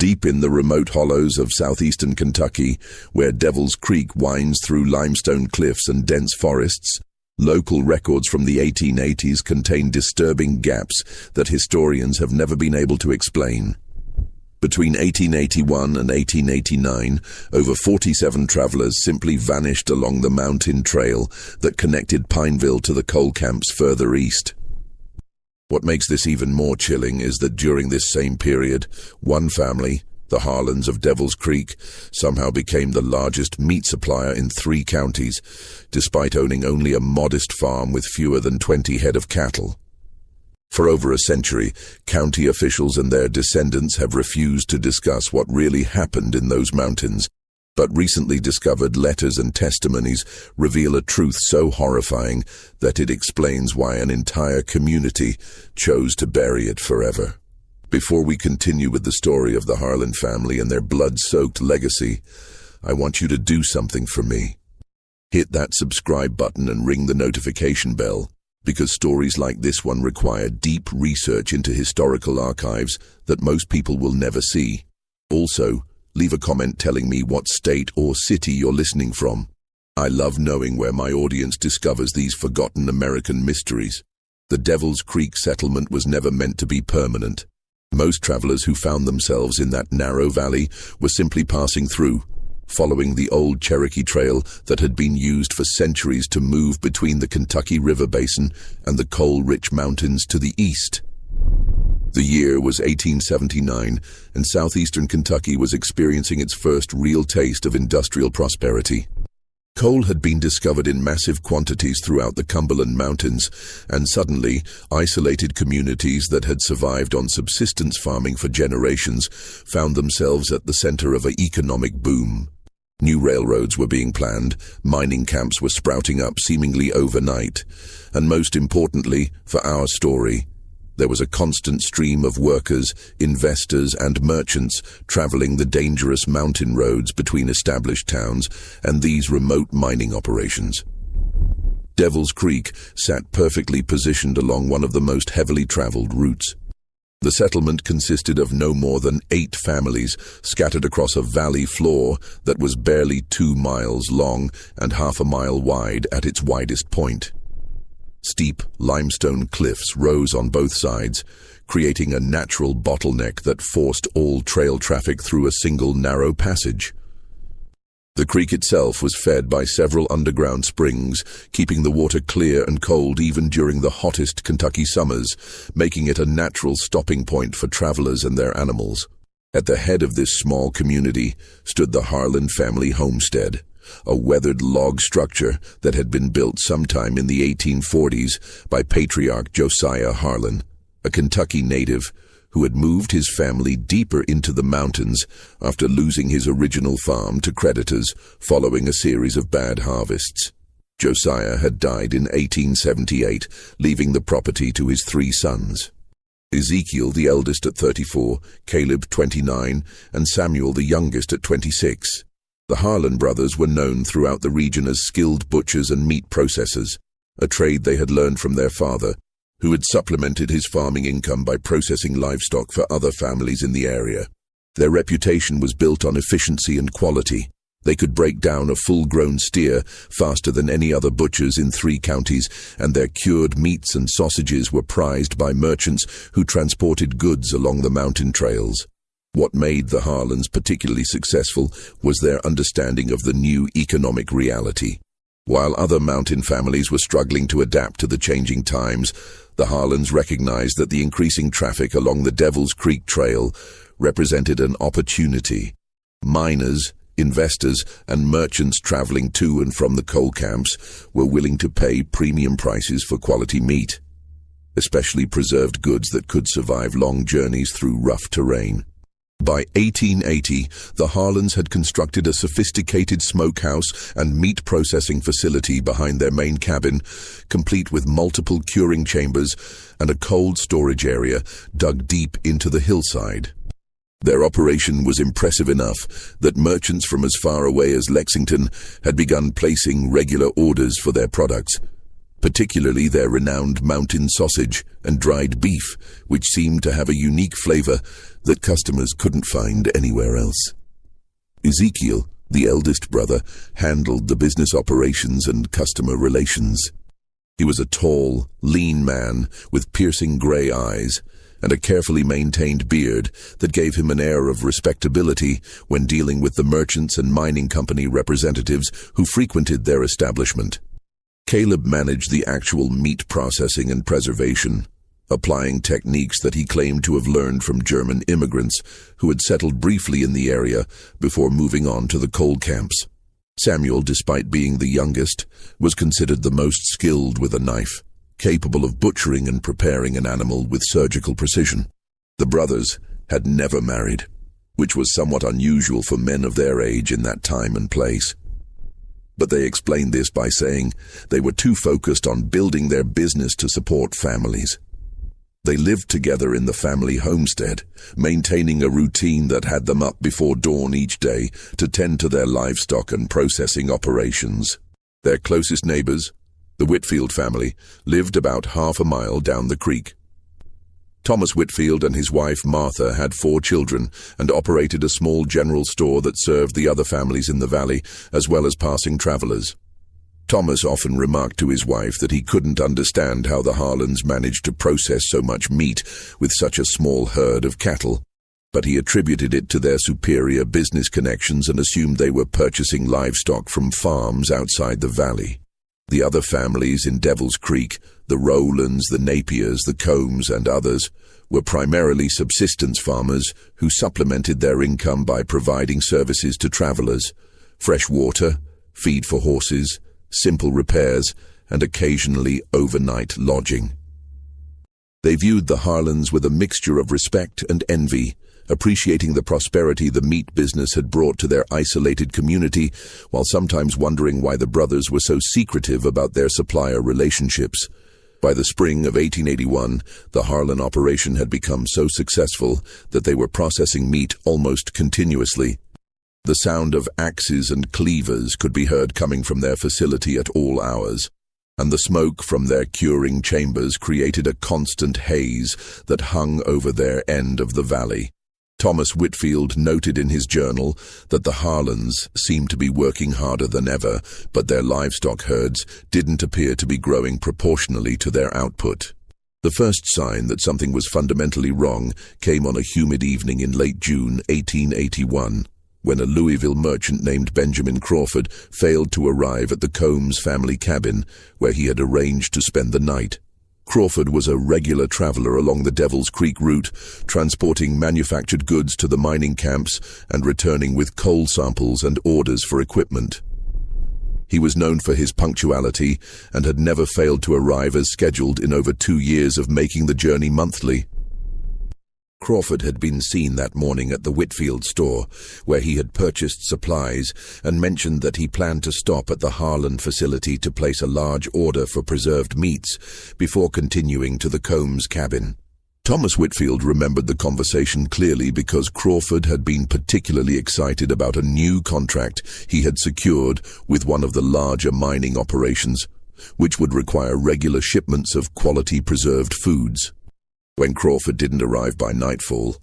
Deep in the remote hollows of southeastern Kentucky, where Devil's Creek winds through limestone cliffs and dense forests, local records from the 1880s contain disturbing gaps that historians have never been able to explain. Between 1881 and 1889, over 47 travelers simply vanished along the mountain trail that connected Pineville to the coal camps further east. What makes this even more chilling is that during this same period, one family, the Harlans of Devil's Creek, somehow became the largest meat supplier in 3 counties, despite owning only a modest farm with fewer than 20 head of cattle. For over a century, county officials and their descendants have refused to discuss what really happened in those mountains, but recently discovered letters and testimonies reveal a truth so horrifying that it explains why an entire community chose to bury it forever. Before we continue with the story of the Harlan family and their blood-soaked legacy, I want you to do something for me. Hit that subscribe button and ring the notification bell, because stories like this one require deep research into historical archives that most people will never see. Also, leave a comment telling me what state or city you're listening from. I love knowing where my audience discovers these forgotten American mysteries. The Devil's Creek settlement was never meant to be permanent. Most travelers who found themselves in that narrow valley were simply passing through, following the old Cherokee Trail that had been used for centuries to move between the Kentucky River Basin and the coal-rich mountains to the east. The year was 1879, and southeastern Kentucky was experiencing its first real taste of industrial prosperity. Coal had been discovered in massive quantities throughout the Cumberland Mountains, and suddenly, isolated communities that had survived on subsistence farming for generations found themselves at the center of an economic boom. New railroads were being planned, mining camps were sprouting up seemingly overnight, and most importantly, for our story, there was a constant stream of workers, investors, and merchants traveling the dangerous mountain roads between established towns and these remote mining operations. Devil's Creek sat perfectly positioned along one of the most heavily traveled routes. The settlement consisted of no more than 8 families scattered across a valley floor that was barely 2 miles long and half a mile wide at its widest point. Steep limestone cliffs rose on both sides, creating a natural bottleneck that forced all trail traffic through a single narrow passage. The creek itself was fed by several underground springs, keeping the water clear and cold even during the hottest Kentucky summers, making it a natural stopping point for travelers and their animals. At the head of this small community stood the Harlan family homestead, a weathered log structure that had been built sometime in the 1840s by patriarch Josiah Harlan, a Kentucky native who had moved his family deeper into the mountains after losing his original farm to creditors following a series of bad harvests. Josiah had died in 1878, leaving the property to his 3 sons. Ezekiel, the eldest, at 34, Caleb, 29, and Samuel, the youngest, at 26. The Harlan brothers were known throughout the region as skilled butchers and meat processors, a trade they had learned from their father, who had supplemented his farming income by processing livestock for other families in the area. Their reputation was built on efficiency and quality. They could break down a full-grown steer faster than any other butchers in 3 counties, and their cured meats and sausages were prized by merchants who transported goods along the mountain trails. What made the Harlans particularly successful was their understanding of the new economic reality. While other mountain families were struggling to adapt to the changing times, the Harlans recognized that the increasing traffic along the Devil's Creek Trail represented an opportunity. Miners, investors, and merchants traveling to and from the coal camps were willing to pay premium prices for quality meat, especially preserved goods that could survive long journeys through rough terrain. By 1880, the Harlans had constructed a sophisticated smokehouse and meat processing facility behind their main cabin, complete with multiple curing chambers and a cold storage area dug deep into the hillside. Their operation was impressive enough that merchants from as far away as Lexington had begun placing regular orders for their products. particularly their renowned mountain sausage and dried beef, which seemed to have a unique flavor that customers couldn't find anywhere else. Ezekiel, the eldest brother, handled the business operations and customer relations. He was a tall, lean man with piercing gray eyes and a carefully maintained beard that gave him an air of respectability when dealing with the merchants and mining company representatives who frequented their establishment. Caleb managed the actual meat processing and preservation, applying techniques that he claimed to have learned from German immigrants who had settled briefly in the area before moving on to the coal camps. Samuel, despite being the youngest, was considered the most skilled with a knife, capable of butchering and preparing an animal with surgical precision. The brothers had never married, which was somewhat unusual for men of their age in that time and place. But they explained this by saying they were too focused on building their business to support families. They lived together in the family homestead, maintaining a routine that had them up before dawn each day to tend to their livestock and processing operations. Their closest neighbors, the Whitfield family, lived about half a mile down the creek. Thomas Whitfield and his wife Martha had 4 children and operated a small general store that served the other families in the valley as well as passing travelers. Thomas often remarked to his wife that he couldn't understand how the Harlans managed to process so much meat with such a small herd of cattle, but he attributed it to their superior business connections and assumed they were purchasing livestock from farms outside the valley. The other families in Devil's Creek, the Rowlands, the Napiers, the Combs, and others, were primarily subsistence farmers who supplemented their income by providing services to travelers: fresh water, feed for horses, simple repairs, and occasionally overnight lodging. They viewed the Harlans with a mixture of respect and envy, appreciating the prosperity the meat business had brought to their isolated community, while sometimes wondering why the brothers were so secretive about their supplier relationships. By the spring of 1881, the Harlan operation had become so successful that they were processing meat almost continuously. The sound of axes and cleavers could be heard coming from their facility at all hours, and the smoke from their curing chambers created a constant haze that hung over their end of the valley. Thomas Whitfield noted in his journal that the Harlans seemed to be working harder than ever, but their livestock herds didn't appear to be growing proportionally to their output. The first sign that something was fundamentally wrong came on a humid evening in late June 1881, when a Louisville merchant named Benjamin Crawford failed to arrive at the Combs family cabin, where he had arranged to spend the night. Crawford was a regular traveler along the Devil's Creek route, transporting manufactured goods to the mining camps and returning with coal samples and orders for equipment. He was known for his punctuality and had never failed to arrive as scheduled in over 2 years of making the journey monthly. Crawford had been seen that morning at the Whitfield store, where he had purchased supplies, and mentioned that he planned to stop at the Harlan facility to place a large order for preserved meats before continuing to the Combs cabin. Thomas Whitfield remembered the conversation clearly because Crawford had been particularly excited about a new contract he had secured with one of the larger mining operations, which would require regular shipments of quality preserved foods. When Crawford didn't arrive by nightfall,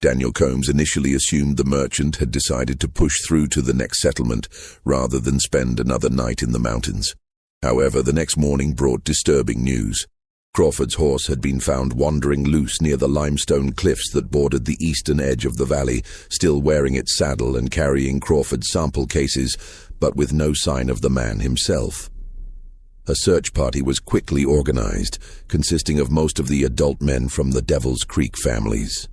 Daniel Combs initially assumed the merchant had decided to push through to the next settlement rather than spend another night in the mountains. However, the next morning brought disturbing news. Crawford's horse had been found wandering loose near the limestone cliffs that bordered the eastern edge of the valley, still wearing its saddle and carrying Crawford's sample cases, but with no sign of the man himself. A search party was quickly organized, consisting of most of the adult men from the Devil's Creek families.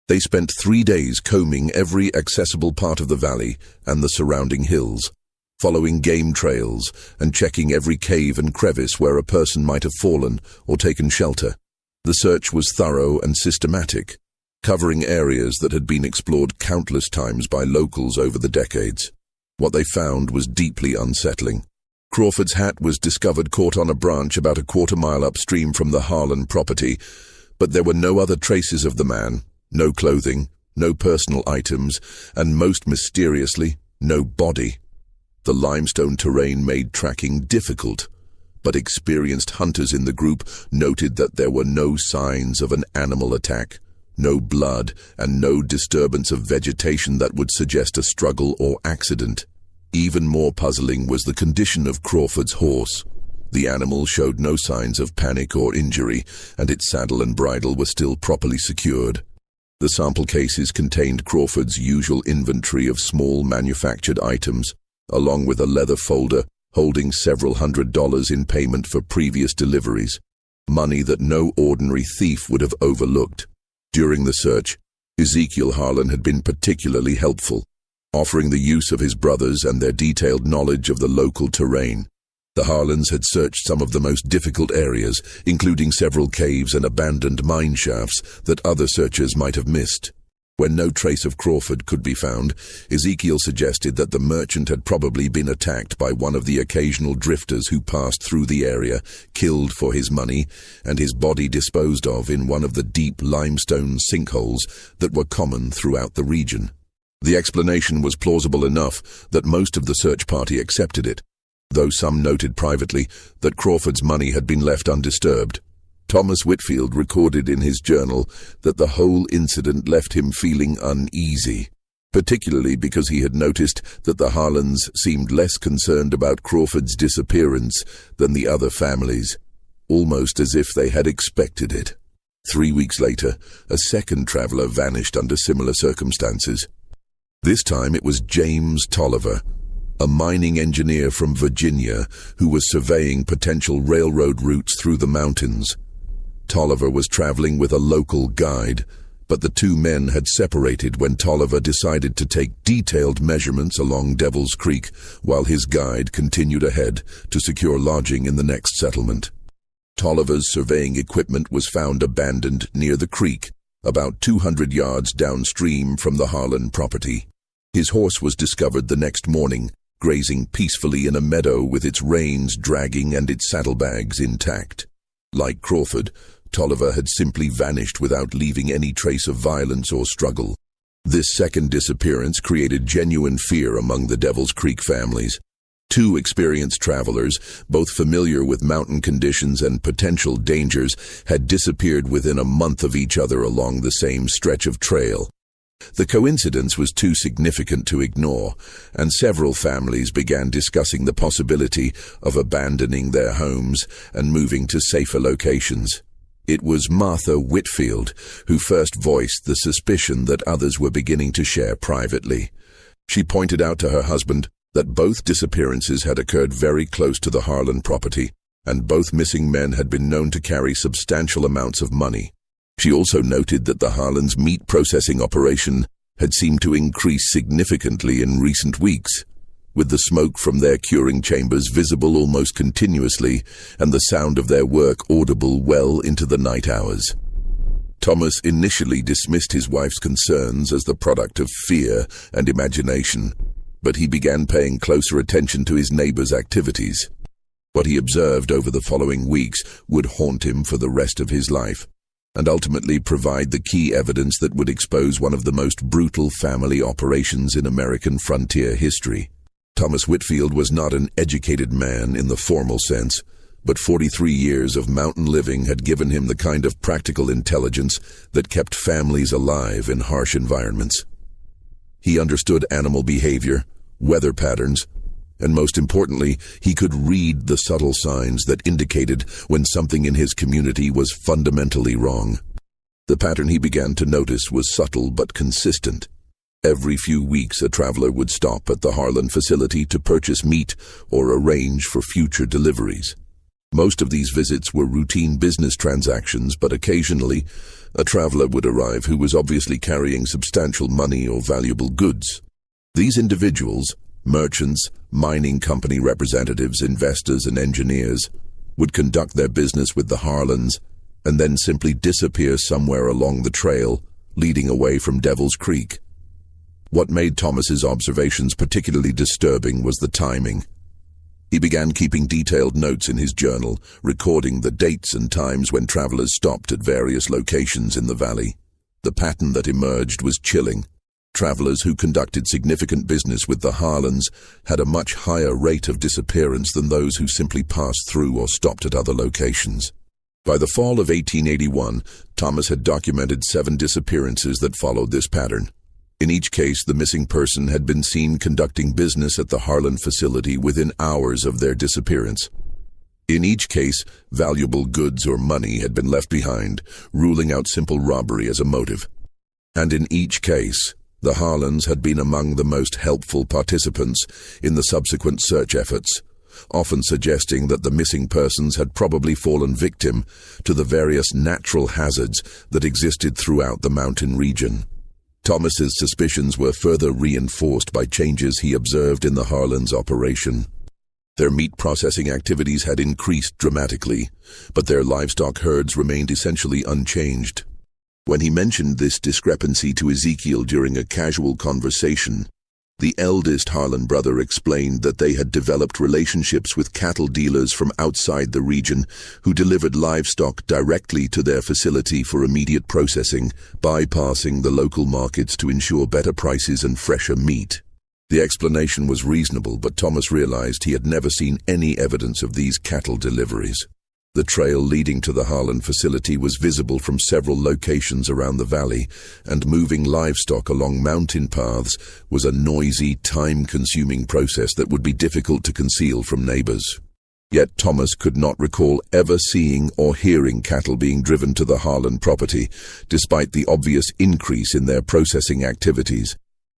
They spent 3 days combing every accessible part of the valley and the surrounding hills, following game trails and checking every cave and crevice where a person might have fallen or taken shelter. The search was thorough and systematic, covering areas that had been explored countless times by locals over the decades. What they found was deeply unsettling. Crawford's hat was discovered caught on a branch about a quarter-mile upstream from the Harlan property, but there were no other traces of the man, no clothing, no personal items, and most mysteriously, no body. The limestone terrain made tracking difficult, but experienced hunters in the group noted that there were no signs of an animal attack, no blood, and no disturbance of vegetation that would suggest a struggle or accident. Even more puzzling was the condition of Crawford's horse. The animal showed no signs of panic or injury, and its saddle and bridle were still properly secured. The sample cases contained Crawford's usual inventory of small manufactured items, along with a leather folder holding several $100s in payment for previous deliveries, money that no ordinary thief would have overlooked. During the search, Ezekiel Harlan had been particularly helpful, offering the use of his brothers and their detailed knowledge of the local terrain. The Harlans had searched some of the most difficult areas, including several caves and abandoned mine shafts that other searchers might have missed. When no trace of Crawford could be found, Ezekiel suggested that the merchant had probably been attacked by one of the occasional drifters who passed through the area, killed for his money, and his body disposed of in one of the deep limestone sinkholes that were common throughout the region. The explanation was plausible enough that most of the search party accepted it, though some noted privately that Crawford's money had been left undisturbed. Thomas Whitfield recorded in his journal that the whole incident left him feeling uneasy, particularly because he had noticed that the Harlans seemed less concerned about Crawford's disappearance than the other families, almost as if they had expected it. 3 weeks later, a second traveler vanished under similar circumstances. This time it was James Tolliver, a mining engineer from Virginia who was surveying potential railroad routes through the mountains. Tolliver was traveling with a local guide, but the two men had separated when Tolliver decided to take detailed measurements along Devil's Creek while his guide continued ahead to secure lodging in the next settlement. Tolliver's surveying equipment was found abandoned near the creek, about 200 yards downstream from the Harlan property. His horse was discovered the next morning, grazing peacefully in a meadow with its reins dragging and its saddlebags intact. Like Crawford, Tolliver had simply vanished without leaving any trace of violence or struggle. This second disappearance created genuine fear among the Devil's Creek families. Two experienced travelers, both familiar with mountain conditions and potential dangers, had disappeared within a month of each other along the same stretch of trail. The coincidence was too significant to ignore, and several families began discussing the possibility of abandoning their homes and moving to safer locations. It was Martha Whitfield who first voiced the suspicion that others were beginning to share privately. She pointed out to her husband that both disappearances had occurred very close to the Harlan property, and both missing men had been known to carry substantial amounts of money. She also noted that the Harlan's meat processing operation had seemed to increase significantly in recent weeks, with the smoke from their curing chambers visible almost continuously and the sound of their work audible well into the night hours. Thomas initially dismissed his wife's concerns as the product of fear and imagination, but he began paying closer attention to his neighbor's activities. What he observed over the following weeks would haunt him for the rest of his life, and ultimately provide the key evidence that would expose one of the most brutal family operations in American frontier history. Thomas Whitfield was not an educated man in the formal sense, but 43 years of mountain living had given him the kind of practical intelligence that kept families alive in harsh environments. He understood animal behavior, weather patterns, and most importantly, he could read the subtle signs that indicated when something in his community was fundamentally wrong. The pattern he began to notice was subtle but consistent. Every few weeks a traveler would stop at the Harlan facility to purchase meat or arrange for future deliveries. Most of these visits were routine business transactions, but occasionally a traveler would arrive who was obviously carrying substantial money or valuable goods. These individuals, merchants, mining company representatives, investors, and engineers, would conduct their business with the Harlans and then simply disappear somewhere along the trail leading away from Devil's Creek. What made Thomas's observations particularly disturbing was the timing. He began keeping detailed notes in his journal, recording the dates and times when travelers stopped at various locations in the valley. The pattern that emerged was chilling. Travelers who conducted significant business with the Harlans had a much higher rate of disappearance than those who simply passed through or stopped at other locations. By the fall of 1881, Thomas had documented 7 disappearances that followed this pattern. In each case, the missing person had been seen conducting business at the Harlan facility within hours of their disappearance. In each case, valuable goods or money had been left behind, ruling out simple robbery as a motive. And in each case, the Harlans had been among the most helpful participants in the subsequent search efforts, often suggesting that the missing persons had probably fallen victim to the various natural hazards that existed throughout the mountain region. Thomas's suspicions were further reinforced by changes he observed in the Harlans' operation. Their meat processing activities had increased dramatically, but their livestock herds remained essentially unchanged. When he mentioned this discrepancy to Ezekiel during a casual conversation, the eldest Harlan brother explained that they had developed relationships with cattle dealers from outside the region who delivered livestock directly to their facility for immediate processing, bypassing the local markets to ensure better prices and fresher meat. The explanation was reasonable, but Thomas realized he had never seen any evidence of these cattle deliveries. The trail leading to the Harlan facility was visible from several locations around the valley, and moving livestock along mountain paths was a noisy, time-consuming process that would be difficult to conceal from neighbors. Yet Thomas could not recall ever seeing or hearing cattle being driven to the Harlan property, despite the obvious increase in their processing activities.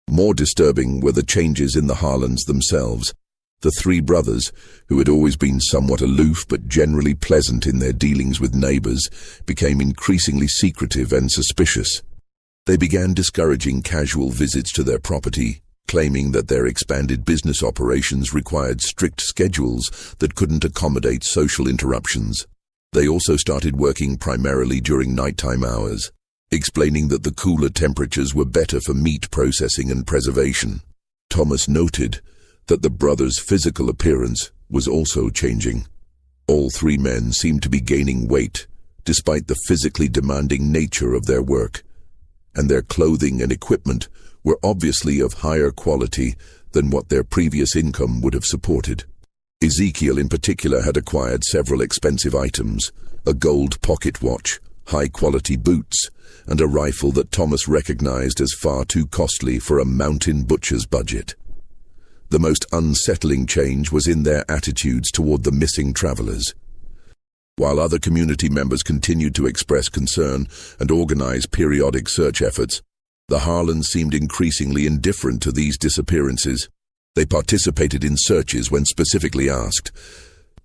More disturbing were the changes in the Harlans themselves. The 3 brothers, who had always been somewhat aloof but generally pleasant in their dealings with neighbors, became increasingly secretive and suspicious. They began discouraging casual visits to their property, claiming that their expanded business operations required strict schedules that couldn't accommodate social interruptions. They also started working primarily during nighttime hours, explaining that the cooler temperatures were better for meat processing and preservation. Thomas noted that the brothers' physical appearance was also changing. All 3 men seemed to be gaining weight, despite the physically demanding nature of their work, and their clothing and equipment were obviously of higher quality than what their previous income would have supported. Ezekiel in particular had acquired several expensive items, a gold pocket watch, high-quality boots, and a rifle that Thomas recognized as far too costly for a mountain butcher's budget. The most unsettling change was in their attitudes toward the missing travelers. While other community members continued to express concern and organize periodic search efforts, the Harlans seemed increasingly indifferent to these disappearances. They participated in searches when specifically asked,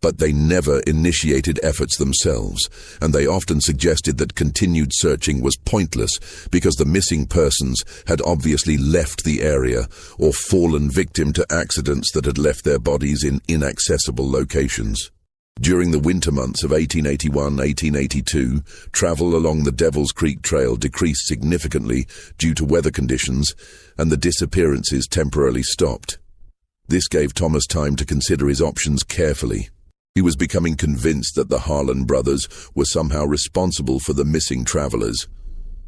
but they never initiated efforts themselves, and they often suggested that continued searching was pointless because the missing persons had obviously left the area or fallen victim to accidents that had left their bodies in inaccessible locations. During the winter months of 1881-1882, travel along the Devil's Creek Trail decreased significantly due to weather conditions, and the disappearances temporarily stopped. This gave Thomas time to consider his options carefully. He was becoming convinced that the Harlan brothers were somehow responsible for the missing travelers,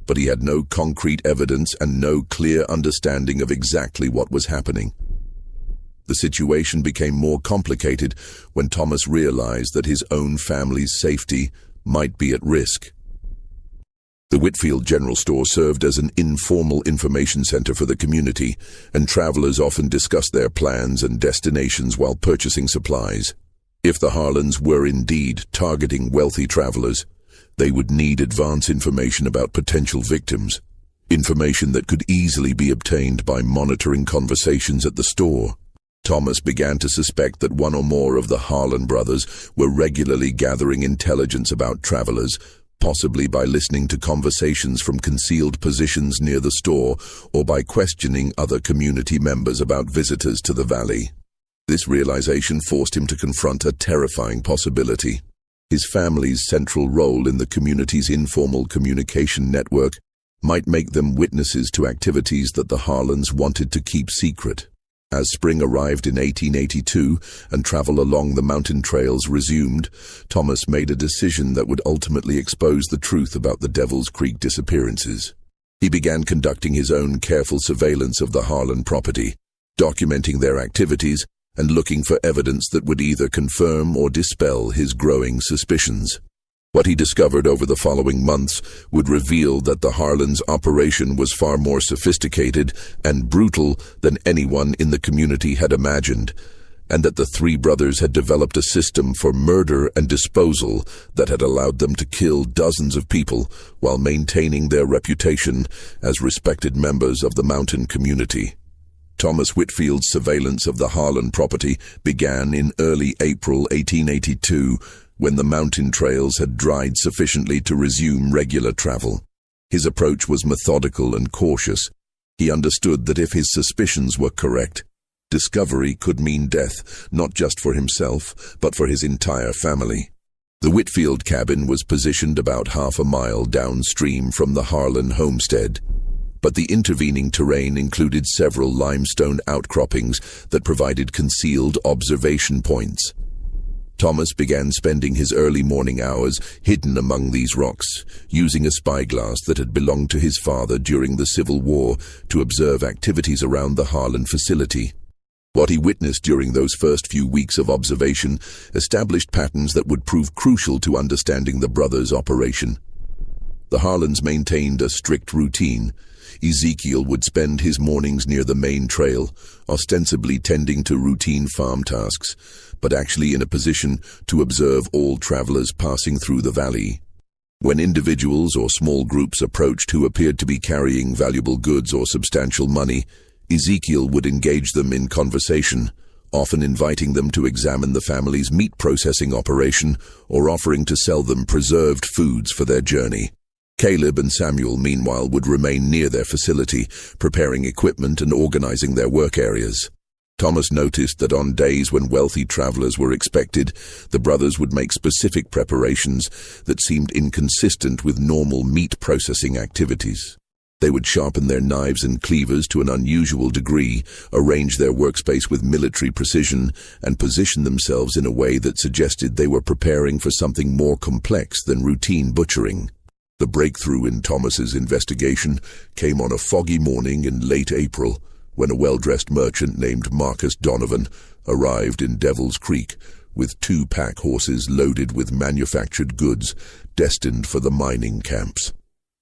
but he had no concrete evidence and no clear understanding of exactly what was happening. The situation became more complicated when Thomas realized that his own family's safety might be at risk. The Whitfield General Store served as an informal information center for the community, and travelers often discussed their plans and destinations while purchasing supplies. If the Harlans were indeed targeting wealthy travelers, they would need advance information about potential victims, information that could easily be obtained by monitoring conversations at the store. Thomas began to suspect that one or more of the Harlan brothers were regularly gathering intelligence about travelers, possibly by listening to conversations from concealed positions near the store or by questioning other community members about visitors to the valley. This realization forced him to confront a terrifying possibility. His family's central role in the community's informal communication network might make them witnesses to activities that the Harlans wanted to keep secret. As spring arrived in 1882 and travel along the mountain trails resumed, Thomas made a decision that would ultimately expose the truth about the Devil's Creek disappearances. He began conducting his own careful surveillance of the Harlan property, documenting their activities and looking for evidence that would either confirm or dispel his growing suspicions. What he discovered over the following months would reveal that the Harlan's operation was far more sophisticated and brutal than anyone in the community had imagined, and that the three brothers had developed a system for murder and disposal that had allowed them to kill dozens of people while maintaining their reputation as respected members of the mountain community. Thomas Whitfield's surveillance of the Harlan property began in early April 1882, when the mountain trails had dried sufficiently to resume regular travel. His approach was methodical and cautious. He understood that if his suspicions were correct, discovery could mean death, not just for himself, but for his entire family. The Whitfield cabin was positioned about half a mile downstream from the Harlan homestead, but the intervening terrain included several limestone outcroppings that provided concealed observation points. Thomas began spending his early morning hours hidden among these rocks, using a spyglass that had belonged to his father during the Civil War to observe activities around the Harlan facility. What he witnessed during those first few weeks of observation established patterns that would prove crucial to understanding the brothers' operation. The Harlans maintained a strict routine. Ezekiel would spend his mornings near the main trail, ostensibly tending to routine farm tasks, but actually in a position to observe all travelers passing through the valley. When individuals or small groups approached who appeared to be carrying valuable goods or substantial money, Ezekiel would engage them in conversation, often inviting them to examine the family's meat processing operation or offering to sell them preserved foods for their journey. Caleb and Samuel, meanwhile, would remain near their facility, preparing equipment and organizing their work areas. Thomas noticed that on days when wealthy travelers were expected, the brothers would make specific preparations that seemed inconsistent with normal meat processing activities. They would sharpen their knives and cleavers to an unusual degree, arrange their workspace with military precision, and position themselves in a way that suggested they were preparing for something more complex than routine butchering. The breakthrough in Thomas's investigation came on a foggy morning in late April, when a well-dressed merchant named Marcus Donovan arrived in Devil's Creek with 2 pack horses loaded with manufactured goods destined for the mining camps.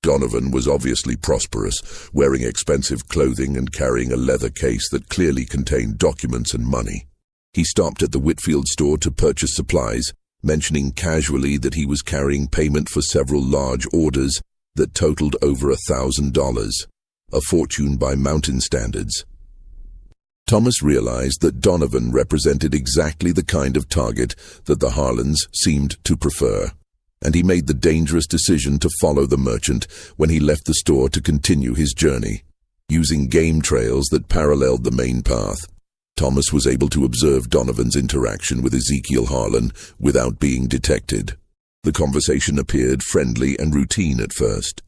Donovan was obviously prosperous, wearing expensive clothing and carrying a leather case that clearly contained documents and money. He stopped at the Whitfield store to purchase supplies, mentioning casually that he was carrying payment for several large orders that totaled over $1,000, a fortune by mountain standards. Thomas realized that Donovan represented exactly the kind of target that the Harlans seemed to prefer, and he made the dangerous decision to follow the merchant when he left the store to continue his journey. Using game trails that paralleled the main path, Thomas was able to observe Donovan's interaction with Ezekiel Harlan without being detected. The conversation appeared friendly and routine at first.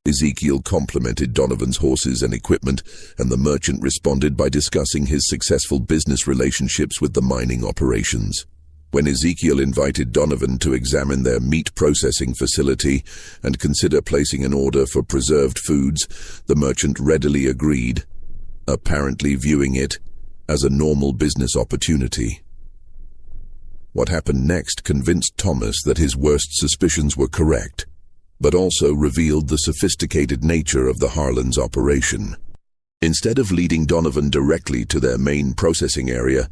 Ezekiel complimented Donovan's horses and equipment, and the merchant responded by discussing his successful business relationships with the mining operations. When Ezekiel invited Donovan to examine their meat processing facility and consider placing an order for preserved foods, the merchant readily agreed, apparently viewing it as a normal business opportunity. What happened next convinced Thomas that his worst suspicions were correct, but also revealed the sophisticated nature of the Harlan's operation. Instead of leading Donovan directly to their main processing area,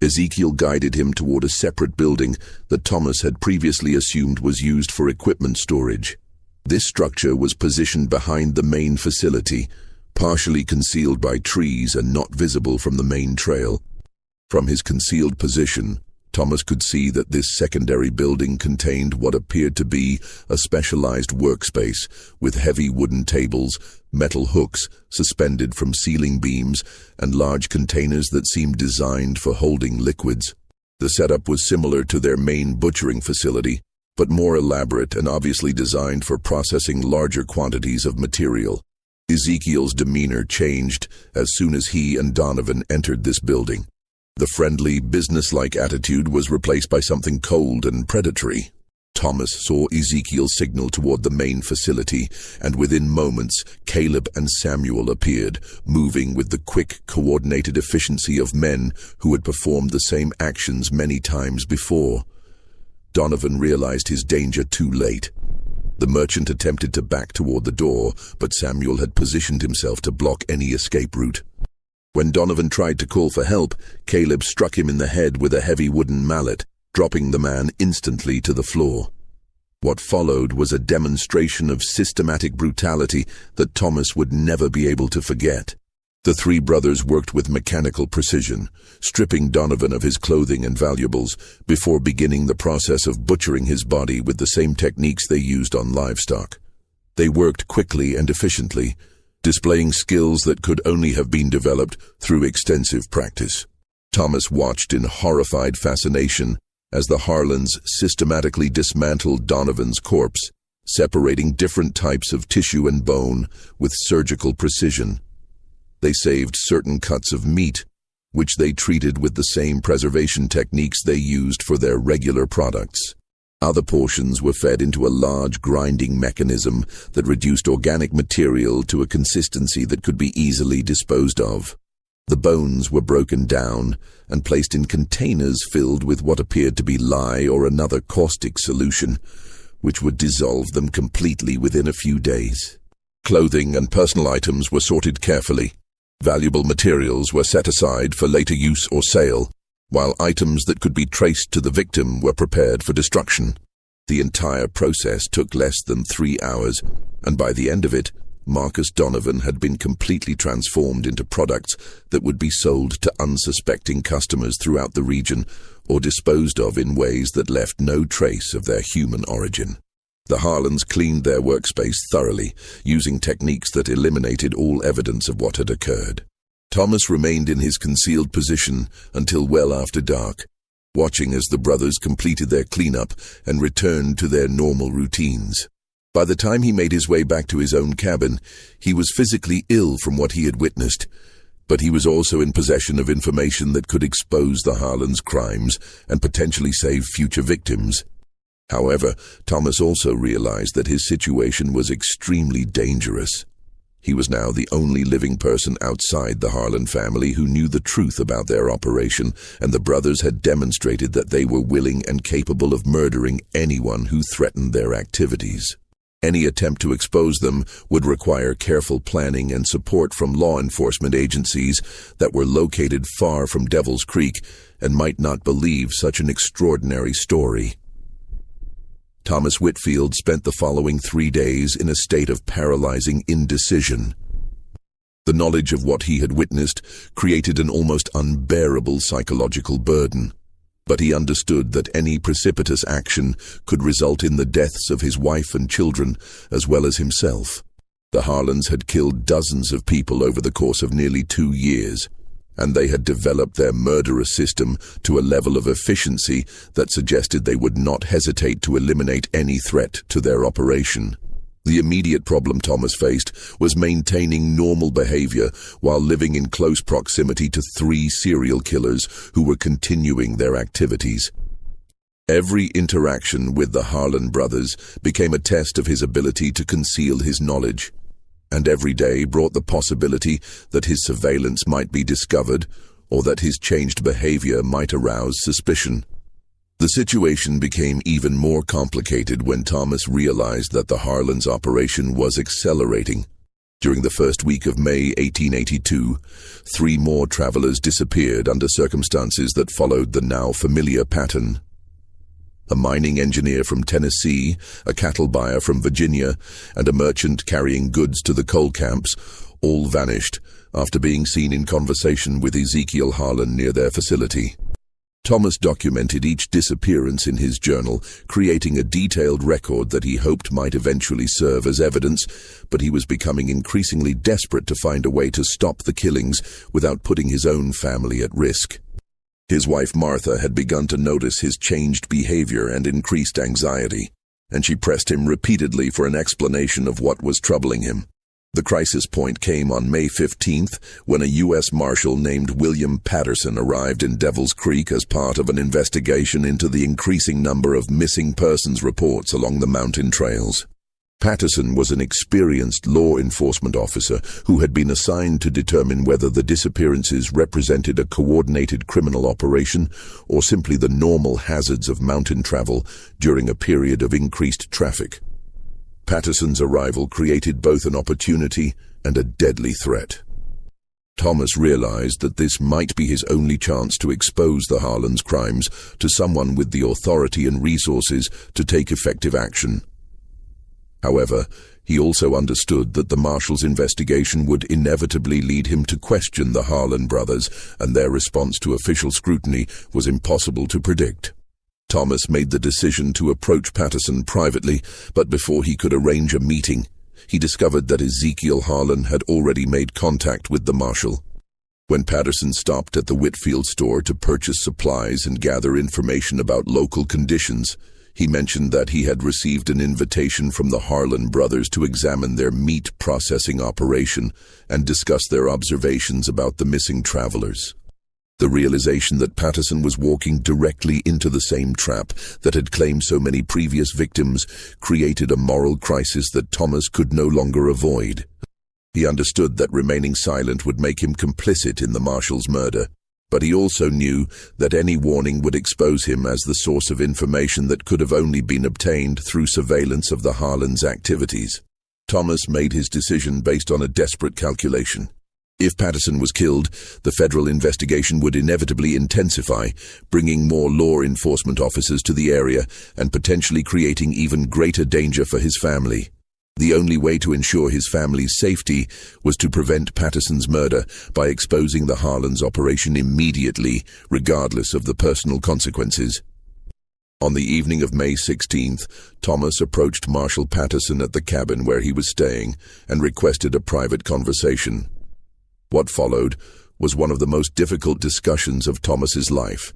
Ezekiel guided him toward a separate building that Thomas had previously assumed was used for equipment storage. This structure was positioned behind the main facility, partially concealed by trees and not visible from the main trail. From his concealed position, Thomas could see that this secondary building contained what appeared to be a specialized workspace with heavy wooden tables, metal hooks suspended from ceiling beams, and large containers that seemed designed for holding liquids. The setup was similar to their main butchering facility, but more elaborate and obviously designed for processing larger quantities of material. Ezekiel's demeanor changed as soon as he and Donovan entered this building. The friendly, businesslike attitude was replaced by something cold and predatory. Thomas saw Ezekiel signal toward the main facility, and within moments, Caleb and Samuel appeared, moving with the quick, coordinated efficiency of men who had performed the same actions many times before. Donovan realized his danger too late. The merchant attempted to back toward the door, but Samuel had positioned himself to block any escape route. When Donovan tried to call for help, Caleb struck him in the head with a heavy wooden mallet, dropping the man instantly to the floor. What followed was a demonstration of systematic brutality that Thomas would never be able to forget. The three brothers worked with mechanical precision, stripping Donovan of his clothing and valuables before beginning the process of butchering his body with the same techniques they used on livestock. They worked quickly and efficiently, displaying skills that could only have been developed through extensive practice. Thomas watched in horrified fascination as the Harlans systematically dismantled Donovan's corpse, separating different types of tissue and bone with surgical precision. They saved certain cuts of meat, which they treated with the same preservation techniques they used for their regular products. Other portions were fed into a large grinding mechanism that reduced organic material to a consistency that could be easily disposed of. The bones were broken down and placed in containers filled with what appeared to be lye or another caustic solution, which would dissolve them completely within a few days. Clothing and personal items were sorted carefully. Valuable materials were set aside for later use or sale, while items that could be traced to the victim were prepared for destruction. The entire process took less than 3 hours, and by the end of it, Marcus Donovan had been completely transformed into products that would be sold to unsuspecting customers throughout the region or disposed of in ways that left no trace of their human origin. The Harlans cleaned their workspace thoroughly, using techniques that eliminated all evidence of what had occurred. Thomas remained in his concealed position until well after dark, watching as the brothers completed their cleanup and returned to their normal routines. By the time he made his way back to his own cabin, he was physically ill from what he had witnessed, but he was also in possession of information that could expose the Harlans' crimes and potentially save future victims. However, Thomas also realized that his situation was extremely dangerous. He was now the only living person outside the Harlan family who knew the truth about their operation, and the brothers had demonstrated that they were willing and capable of murdering anyone who threatened their activities. Any attempt to expose them would require careful planning and support from law enforcement agencies that were located far from Devil's Creek and might not believe such an extraordinary story. Thomas Whitfield spent the following 3 days in a state of paralyzing indecision. The knowledge of what he had witnessed created an almost unbearable psychological burden, but he understood that any precipitous action could result in the deaths of his wife and children, as well as himself. The Harlans had killed dozens of people over the course of nearly 2 years, and they had developed their murderous system to a level of efficiency that suggested they would not hesitate to eliminate any threat to their operation. The immediate problem Thomas faced was maintaining normal behavior while living in close proximity to 3 serial killers who were continuing their activities. Every interaction with the Harlan brothers became a test of his ability to conceal his knowledge, and every day brought the possibility that his surveillance might be discovered or that his changed behavior might arouse suspicion. The situation became even more complicated when Thomas realized that the Harlans' operation was accelerating. During the first week of May 1882, 3 more travelers disappeared under circumstances that followed the now familiar pattern. A mining engineer from Tennessee, a cattle buyer from Virginia, and a merchant carrying goods to the coal camps all vanished after being seen in conversation with Ezekiel Harlan near their facility. Thomas documented each disappearance in his journal, creating a detailed record that he hoped might eventually serve as evidence, but he was becoming increasingly desperate to find a way to stop the killings without putting his own family at risk. His wife Martha had begun to notice his changed behavior and increased anxiety, and she pressed him repeatedly for an explanation of what was troubling him. The crisis point came on May 15th when a U.S. Marshal named William Patterson arrived in Devil's Creek as part of an investigation into the increasing number of missing persons reports along the mountain trails. Patterson was an experienced law enforcement officer who had been assigned to determine whether the disappearances represented a coordinated criminal operation or simply the normal hazards of mountain travel during a period of increased traffic. Patterson's arrival created both an opportunity and a deadly threat. Thomas realized that this might be his only chance to expose the Harlan's crimes to someone with the authority and resources to take effective action. However, he also understood that the Marshal's investigation would inevitably lead him to question the Harlan brothers, and their response to official scrutiny was impossible to predict. Thomas made the decision to approach Patterson privately, but before he could arrange a meeting, he discovered that Ezekiel Harlan had already made contact with the Marshal. When Patterson stopped at the Whitfield store to purchase supplies and gather information about local conditions, he mentioned that he had received an invitation from the Harlan brothers to examine their meat processing operation and discuss their observations about the missing travelers. The realization that Patterson was walking directly into the same trap that had claimed so many previous victims created a moral crisis that Thomas could no longer avoid. He understood that remaining silent would make him complicit in the Marshal's murder, but he also knew that any warning would expose him as the source of information that could have only been obtained through surveillance of the Harlan's activities. Thomas made his decision based on a desperate calculation. If Patterson was killed, the federal investigation would inevitably intensify, bringing more law enforcement officers to the area and potentially creating even greater danger for his family. The only way to ensure his family's safety was to prevent Patterson's murder by exposing the Harlan's operation immediately, regardless of the personal consequences. On the evening of May 16th, Thomas approached Marshal Patterson at the cabin where he was staying and requested a private conversation. What followed was one of the most difficult discussions of Thomas's life,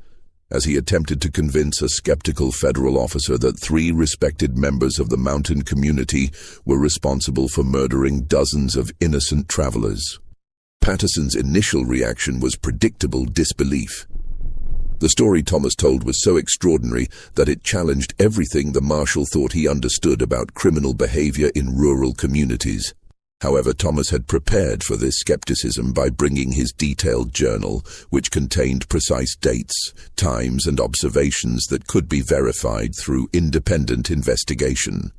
as he attempted to convince a skeptical federal officer that 3 respected members of the mountain community were responsible for murdering dozens of innocent travelers. Patterson's initial reaction was predictable disbelief. The story Thomas told was so extraordinary that it challenged everything the Marshal thought he understood about criminal behavior in rural communities. However, Thomas had prepared for this skepticism by bringing his detailed journal, which contained precise dates, times, and observations that could be verified through independent investigation.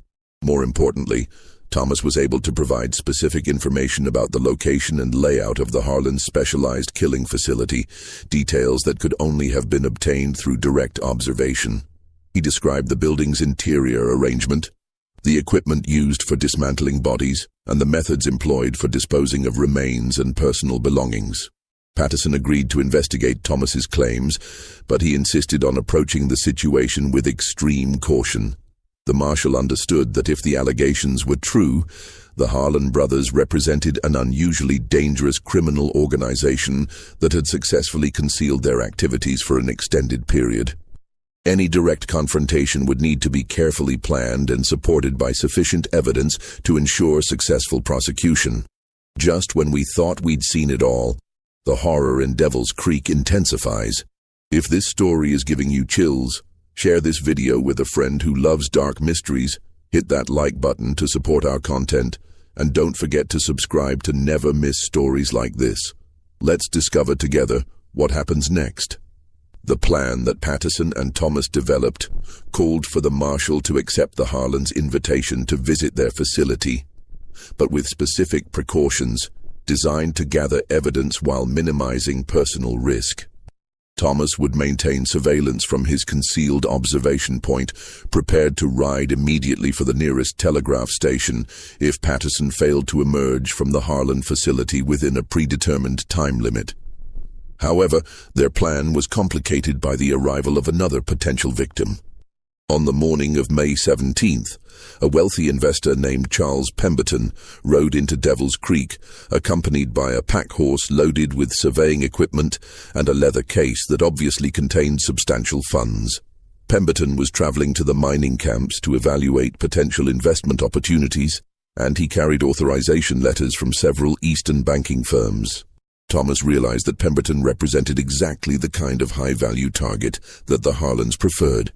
More importantly, Thomas was able to provide specific information about the location and layout of the Harlan's specialized killing facility, details that could only have been obtained through direct observation. He described the building's interior arrangement, the equipment used for dismantling bodies, and the methods employed for disposing of remains and personal belongings. Patterson agreed to investigate Thomas's claims, but he insisted on approaching the situation with extreme caution. The Marshal understood that if the allegations were true, the Harlan brothers represented an unusually dangerous criminal organization that had successfully concealed their activities for an extended period. Any direct confrontation would need to be carefully planned and supported by sufficient evidence to ensure successful prosecution. Just when we thought we'd seen it all, the horror in Devil's Creek intensifies. If this story is giving you chills, share this video with a friend who loves dark mysteries, hit that like button to support our content, and don't forget to subscribe to never miss stories like this. Let's discover together what happens next. The plan that Patterson and Thomas developed called for the Marshal to accept the Harlan's invitation to visit their facility, but with specific precautions designed to gather evidence while minimizing personal risk. Thomas would maintain surveillance from his concealed observation point, prepared to ride immediately for the nearest telegraph station if Patterson failed to emerge from the Harlan facility within a predetermined time limit. However, their plan was complicated by the arrival of another potential victim. On the morning of May 17th, a wealthy investor named Charles Pemberton rode into Devil's Creek, accompanied by a pack horse loaded with surveying equipment and a leather case that obviously contained substantial funds. Pemberton was traveling to the mining camps to evaluate potential investment opportunities, and he carried authorization letters from several Eastern banking firms. Thomas realized that Pemberton represented exactly the kind of high-value target that the Harlans preferred,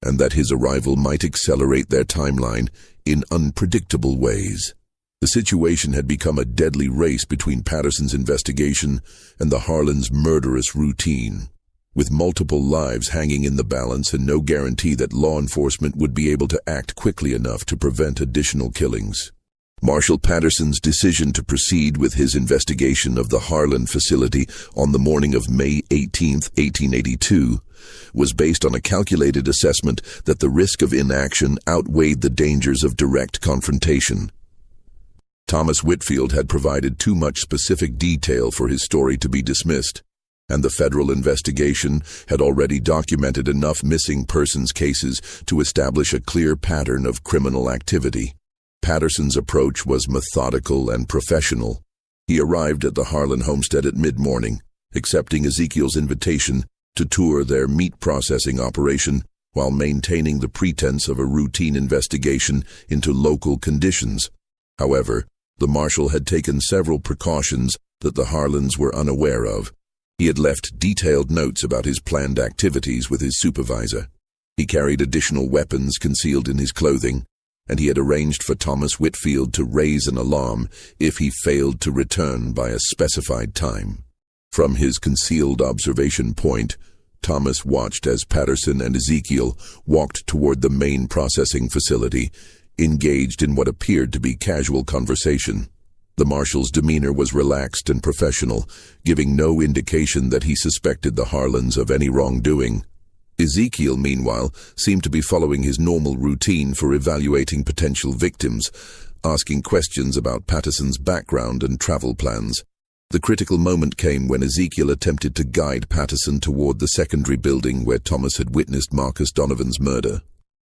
and that his arrival might accelerate their timeline in unpredictable ways. The situation had become a deadly race between Patterson's investigation and the Harlans' murderous routine, with multiple lives hanging in the balance and no guarantee that law enforcement would be able to act quickly enough to prevent additional killings. Marshal Patterson's decision to proceed with his investigation of the Harlan facility on the morning of May 18, 1882, was based on a calculated assessment that the risk of inaction outweighed the dangers of direct confrontation. Thomas Whitfield had provided too much specific detail for his story to be dismissed, and the federal investigation had already documented enough missing persons cases to establish a clear pattern of criminal activity. Patterson's approach was methodical and professional. He arrived at the Harlan homestead at mid-morning, accepting Ezekiel's invitation to tour their meat processing operation while maintaining the pretense of a routine investigation into local conditions. However, the marshal had taken several precautions that the Harlans were unaware of. He had left detailed notes about his planned activities with his supervisor. He carried additional weapons concealed in his clothing, and he had arranged for Thomas Whitfield to raise an alarm if he failed to return by a specified time. From his concealed observation point, Thomas watched as Patterson and Ezekiel walked toward the main processing facility, engaged in what appeared to be casual conversation. The marshal's demeanor was relaxed and professional, giving no indication that he suspected the Harlans of any wrongdoing. Ezekiel, meanwhile, seemed to be following his normal routine for evaluating potential victims, asking questions about Patterson's background and travel plans. The critical moment came when Ezekiel attempted to guide Patterson toward the secondary building where Thomas had witnessed Marcus Donovan's murder.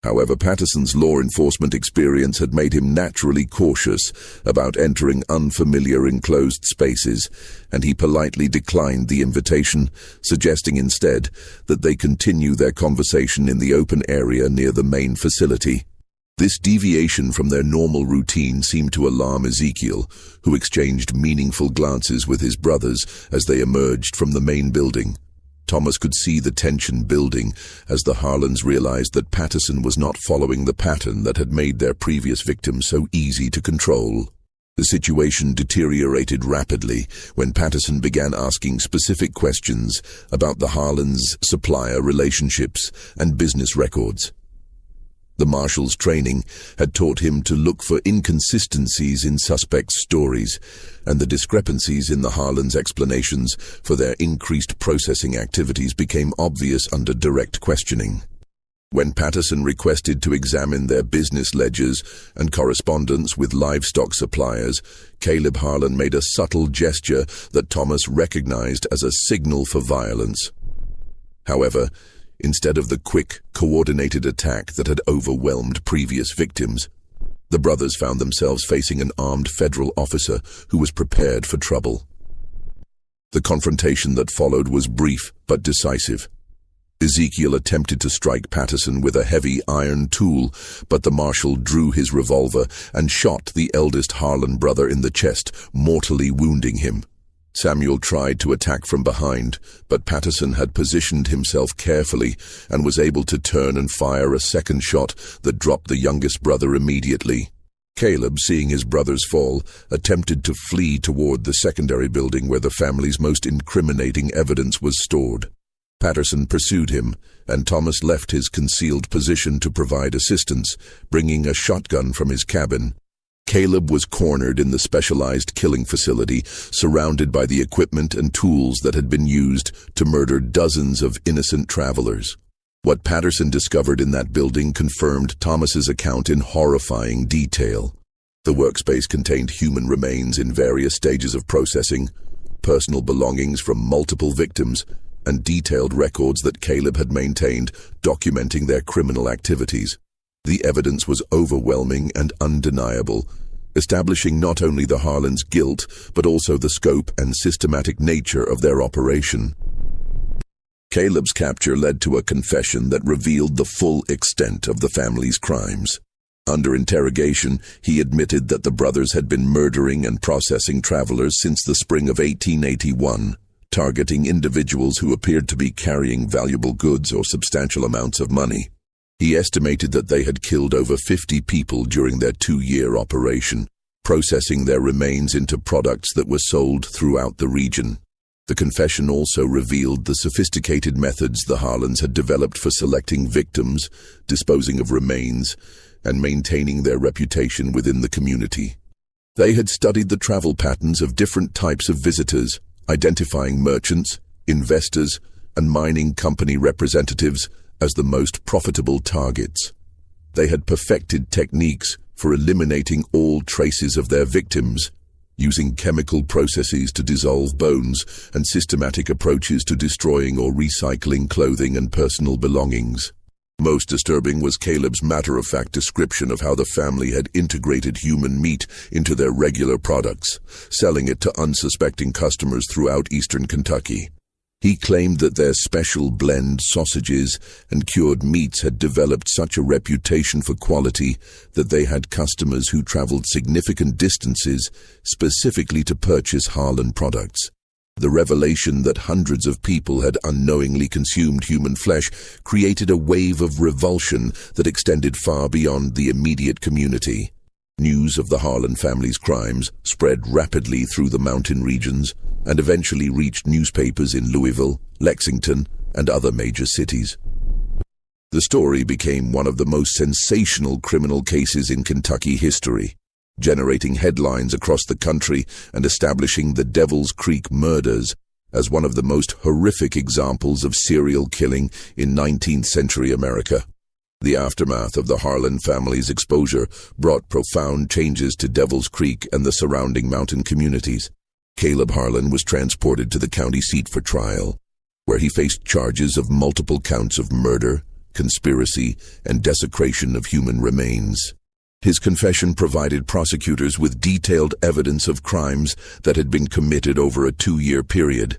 However, Patterson's law enforcement experience had made him naturally cautious about entering unfamiliar enclosed spaces, and he politely declined the invitation, suggesting instead that they continue their conversation in the open area near the main facility. This deviation from their normal routine seemed to alarm Ezekiel, who exchanged meaningful glances with his brothers as they emerged from the main building. Thomas could see the tension building as the Harlans realized that Patterson was not following the pattern that had made their previous victim so easy to control. The situation deteriorated rapidly when Patterson began asking specific questions about the Harlans' supplier relationships and business records. The marshal's training had taught him to look for inconsistencies in suspects' stories, and the discrepancies in the Harlans' explanations for their increased processing activities became obvious under direct questioning. When Patterson requested to examine their business ledgers and correspondence with livestock suppliers, Caleb Harlan made a subtle gesture that Thomas recognized as a signal for violence. However, instead of the quick, coordinated attack that had overwhelmed previous victims, the brothers found themselves facing an armed federal officer who was prepared for trouble. The confrontation that followed was brief but decisive. Ezekiel attempted to strike Patterson with a heavy iron tool, but the marshal drew his revolver and shot the eldest Harlan brother in the chest, mortally wounding him. Samuel tried to attack from behind, but Patterson had positioned himself carefully and was able to turn and fire a second shot that dropped the youngest brother immediately. Caleb, seeing his brothers fall, attempted to flee toward the secondary building where the family's most incriminating evidence was stored. Patterson pursued him, and Thomas left his concealed position to provide assistance, bringing a shotgun from his cabin. Caleb was cornered in the specialized killing facility, surrounded by the equipment and tools that had been used to murder dozens of innocent travelers. What Patterson discovered in that building confirmed Thomas's account in horrifying detail. The workspace contained human remains in various stages of processing, personal belongings from multiple victims, and detailed records that Caleb had maintained documenting their criminal activities. The evidence was overwhelming and undeniable, establishing not only the Harlans' guilt, but also the scope and systematic nature of their operation. Caleb's capture led to a confession that revealed the full extent of the family's crimes. Under interrogation, he admitted that the brothers had been murdering and processing travelers since the spring of 1881, targeting individuals who appeared to be carrying valuable goods or substantial amounts of money. He estimated that they had killed over 50 people during their 2-year operation, processing their remains into products that were sold throughout the region. The confession also revealed the sophisticated methods the Harlans had developed for selecting victims, disposing of remains, and maintaining their reputation within the community. They had studied the travel patterns of different types of visitors, identifying merchants, investors, and mining company representatives as the most profitable targets. They had perfected techniques for eliminating all traces of their victims, using chemical processes to dissolve bones and systematic approaches to destroying or recycling clothing and personal belongings. Most disturbing was Caleb's matter-of-fact description of how the family had integrated human meat into their regular products, selling it to unsuspecting customers throughout eastern Kentucky. He claimed that their special blend sausages and cured meats had developed such a reputation for quality that they had customers who traveled significant distances specifically to purchase Harlan products. The revelation that hundreds of people had unknowingly consumed human flesh created a wave of revulsion that extended far beyond the immediate community. News of the Harlan family's crimes spread rapidly through the mountain regions and eventually reached newspapers in Louisville, Lexington, and other major cities. The story became one of the most sensational criminal cases in Kentucky history, generating headlines across the country and establishing the Devil's Creek murders as one of the most horrific examples of serial killing in 19th-century America. The aftermath of the Harlan family's exposure brought profound changes to Devil's Creek and the surrounding mountain communities. Caleb Harlan was transported to the county seat for trial, where he faced charges of multiple counts of murder, conspiracy, and desecration of human remains. His confession provided prosecutors with detailed evidence of crimes that had been committed over a 2-year period.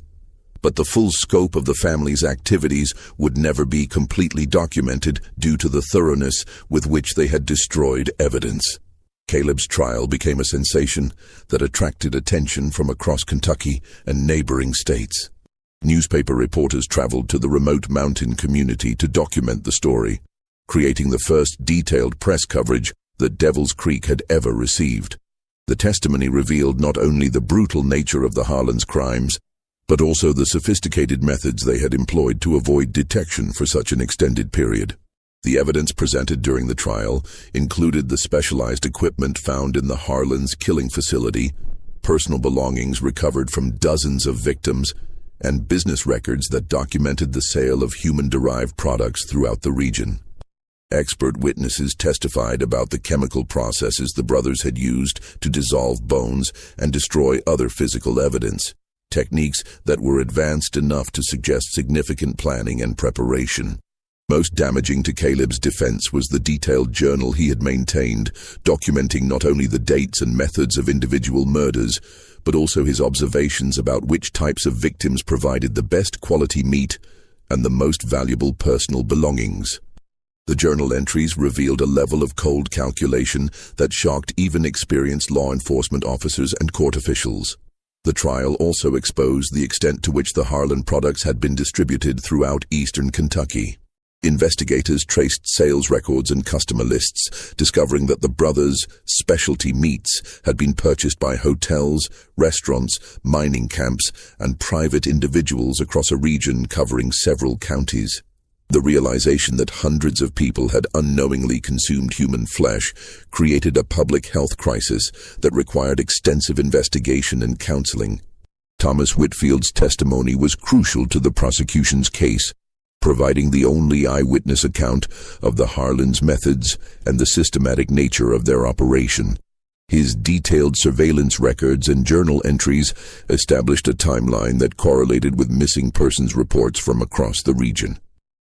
But the full scope of the family's activities would never be completely documented due to the thoroughness with which they had destroyed evidence. Caleb's trial became a sensation that attracted attention from across Kentucky and neighboring states. Newspaper reporters traveled to the remote mountain community to document the story, creating the first detailed press coverage that Devil's Creek had ever received. The testimony revealed not only the brutal nature of the Harlan's crimes, but also the sophisticated methods they had employed to avoid detection for such an extended period. The evidence presented during the trial included the specialized equipment found in the Harlan's killing facility, personal belongings recovered from dozens of victims, and business records that documented the sale of human-derived products throughout the region. Expert witnesses testified about the chemical processes the brothers had used to dissolve bones and destroy other physical evidence, techniques that were advanced enough to suggest significant planning and preparation. Most damaging to Caleb's defense was the detailed journal he had maintained, documenting not only the dates and methods of individual murders, but also his observations about which types of victims provided the best quality meat and the most valuable personal belongings. The journal entries revealed a level of cold calculation that shocked even experienced law enforcement officers and court officials. The trial also exposed the extent to which the Harlan products had been distributed throughout eastern Kentucky. Investigators traced sales records and customer lists, discovering that the brothers' specialty meats had been purchased by hotels, restaurants, mining camps, and private individuals across a region covering several counties. The realization that hundreds of people had unknowingly consumed human flesh created a public health crisis that required extensive investigation and counseling. Thomas Whitfield's testimony was crucial to the prosecution's case, providing the only eyewitness account of the Harlan's methods and the systematic nature of their operation. His detailed surveillance records and journal entries established a timeline that correlated with missing persons reports from across the region.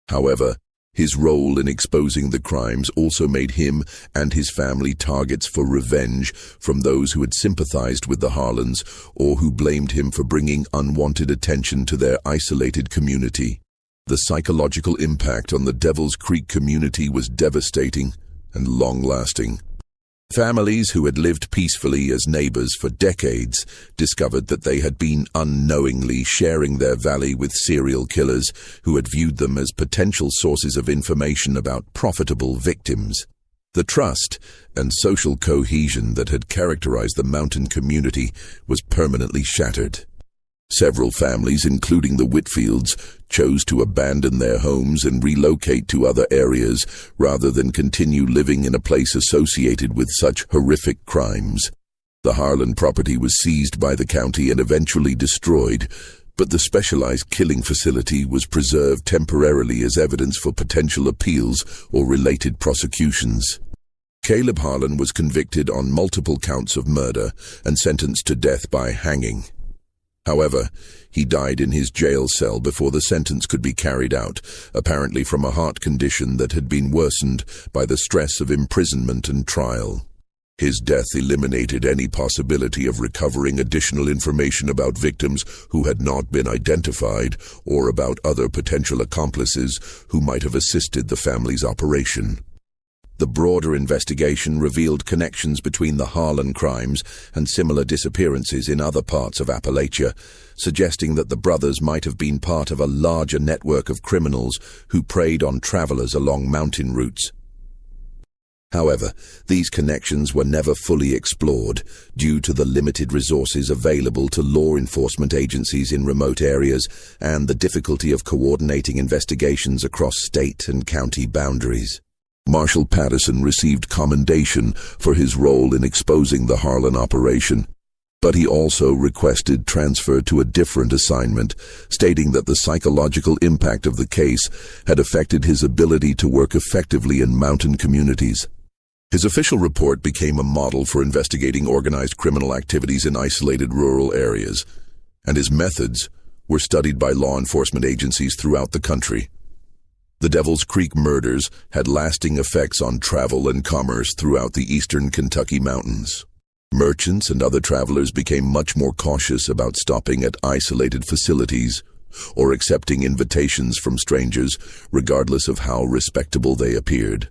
However, his role in exposing the crimes also made him and his family targets for revenge from those who had sympathized with the Harlans or who blamed him for bringing unwanted attention to their isolated community. The psychological impact on the Devil's Creek community was devastating, and long-lasting. Families who had lived peacefully as neighbors for decades discovered that they had been unknowingly sharing their valley with serial killers who had viewed them as potential sources of information about profitable victims. The trust and social cohesion that had characterized the mountain community was permanently shattered. Several families, including the Whitfields, chose to abandon their homes and relocate to other areas rather than continue living in a place associated with such horrific crimes. The Harlan property was seized by the county and eventually destroyed, but the specialized killing facility was preserved temporarily as evidence for potential appeals or related prosecutions. Caleb Harlan was convicted on multiple counts of murder and sentenced to death by hanging. However, he died in his jail cell before the sentence could be carried out, apparently from a heart condition that had been worsened by the stress of imprisonment and trial. His death eliminated any possibility of recovering additional information about victims who had not been identified or about other potential accomplices who might have assisted the family's operation. The broader investigation revealed connections between the Harlan crimes and similar disappearances in other parts of Appalachia, suggesting that the brothers might have been part of a larger network of criminals who preyed on travelers along mountain routes. However, these connections were never fully explored due to the limited resources available to law enforcement agencies in remote areas and the difficulty of coordinating investigations across state and county boundaries. Marshal Patterson received commendation for his role in exposing the Harlan operation, but he also requested transfer to a different assignment, stating that the psychological impact of the case had affected his ability to work effectively in mountain communities. His official report became a model for investigating organized criminal activities in isolated rural areas, and his methods were studied by law enforcement agencies throughout the country. The Devil's Creek murders had lasting effects on travel and commerce throughout the eastern Kentucky mountains. Merchants and other travelers became much more cautious about stopping at isolated facilities or accepting invitations from strangers, regardless of how respectable they appeared.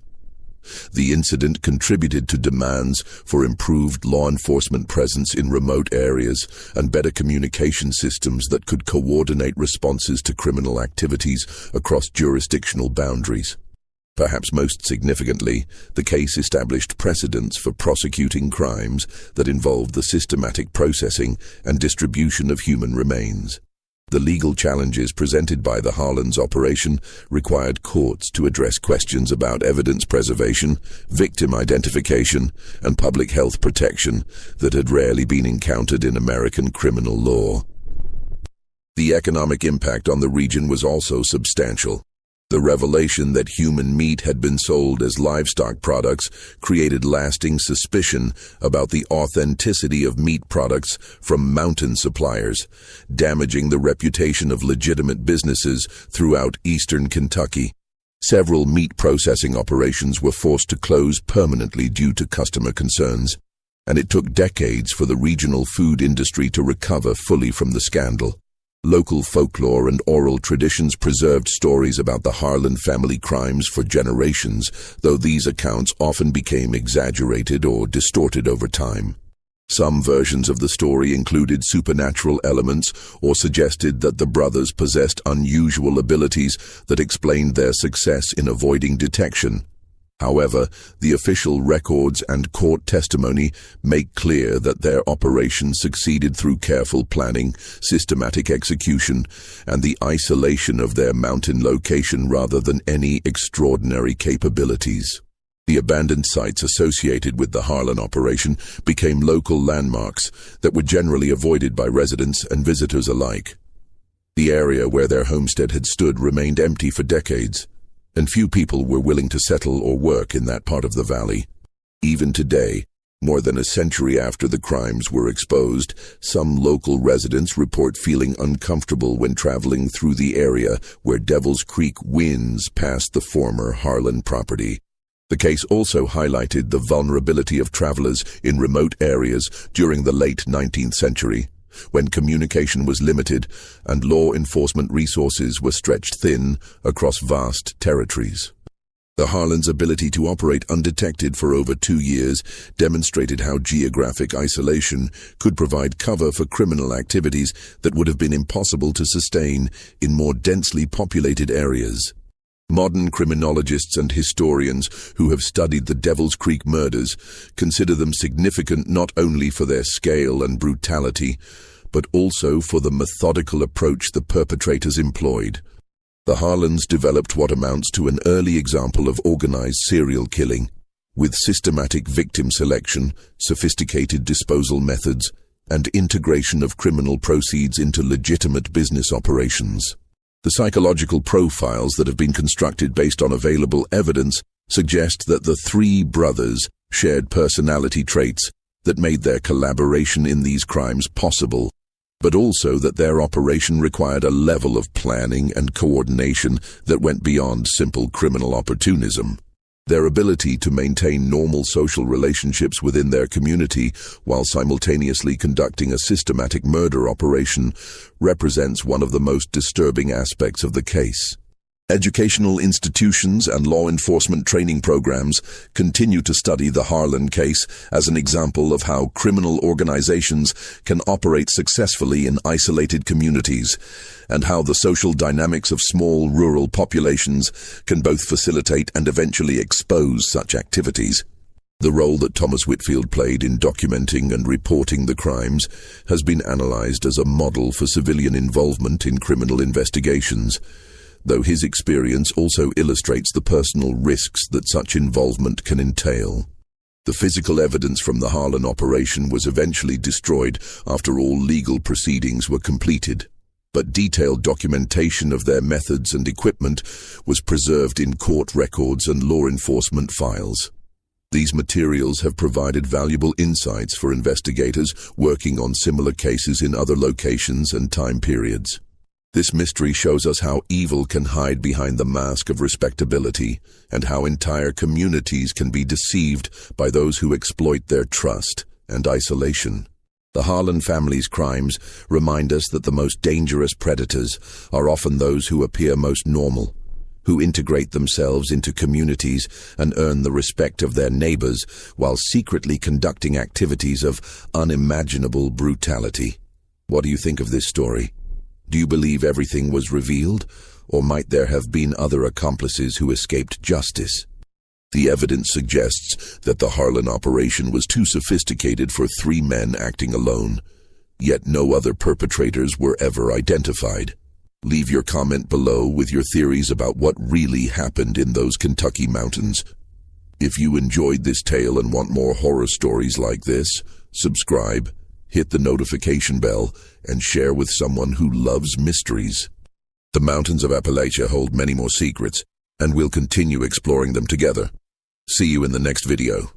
The incident contributed to demands for improved law enforcement presence in remote areas and better communication systems that could coordinate responses to criminal activities across jurisdictional boundaries. Perhaps most significantly, the case established precedents for prosecuting crimes that involved the systematic processing and distribution of human remains. The legal challenges presented by the Harlan's operation required courts to address questions about evidence preservation, victim identification, and public health protection that had rarely been encountered in American criminal law. The economic impact on the region was also substantial. The revelation that human meat had been sold as livestock products created lasting suspicion about the authenticity of meat products from mountain suppliers, damaging the reputation of legitimate businesses throughout eastern Kentucky. Several meat processing operations were forced to close permanently due to customer concerns, and it took decades for the regional food industry to recover fully from the scandal. Local folklore and oral traditions preserved stories about the Harlan family crimes for generations, though these accounts often became exaggerated or distorted over time. Some versions of the story included supernatural elements or suggested that the brothers possessed unusual abilities that explained their success in avoiding detection. However, the official records and court testimony make clear that their operation succeeded through careful planning, systematic execution, and the isolation of their mountain location rather than any extraordinary capabilities. The abandoned sites associated with the Harlan operation became local landmarks that were generally avoided by residents and visitors alike. The area where their homestead had stood remained empty for decades, and few people were willing to settle or work in that part of the valley. Even today, more than a century after the crimes were exposed, some local residents report feeling uncomfortable when traveling through the area where Devil's Creek winds past the former Harlan property. The case also highlighted the vulnerability of travelers in remote areas during the late 19th century, when communication was limited and law enforcement resources were stretched thin across vast territories. The Harlan's ability to operate undetected for over 2 years demonstrated how geographic isolation could provide cover for criminal activities that would have been impossible to sustain in more densely populated areas. Modern criminologists and historians who have studied the Devil's Creek murders consider them significant not only for their scale and brutality, but also for the methodical approach the perpetrators employed. The Harlans developed what amounts to an early example of organized serial killing, with systematic victim selection, sophisticated disposal methods, and integration of criminal proceeds into legitimate business operations. The psychological profiles that have been constructed based on available evidence suggest that the three brothers shared personality traits that made their collaboration in these crimes possible, but also that their operation required a level of planning and coordination that went beyond simple criminal opportunism. Their ability to maintain normal social relationships within their community while simultaneously conducting a systematic murder operation represents one of the most disturbing aspects of the case. Educational institutions and law enforcement training programs continue to study the Harlan case as an example of how criminal organizations can operate successfully in isolated communities, and how the social dynamics of small rural populations can both facilitate and eventually expose such activities. The role that Thomas Whitfield played in documenting and reporting the crimes has been analyzed as a model for civilian involvement in criminal investigations, though his experience also illustrates the personal risks that such involvement can entail. The physical evidence from the Harlan operation was eventually destroyed after all legal proceedings were completed, but detailed documentation of their methods and equipment was preserved in court records and law enforcement files. These materials have provided valuable insights for investigators working on similar cases in other locations and time periods. This mystery shows us how evil can hide behind the mask of respectability, and how entire communities can be deceived by those who exploit their trust and isolation. The Harlan family's crimes remind us that the most dangerous predators are often those who appear most normal, who integrate themselves into communities and earn the respect of their neighbors while secretly conducting activities of unimaginable brutality. What do you think of this story? Do you believe everything was revealed, or might there have been other accomplices who escaped justice? The evidence suggests that the Harlan operation was too sophisticated for 3 men acting alone, yet no other perpetrators were ever identified. Leave your comment below with your theories about what really happened in those Kentucky mountains. If you enjoyed this tale and want more horror stories like this, subscribe, hit the notification bell, and share with someone who loves mysteries. The mountains of Appalachia hold many more secrets, and we'll continue exploring them together. See you in the next video.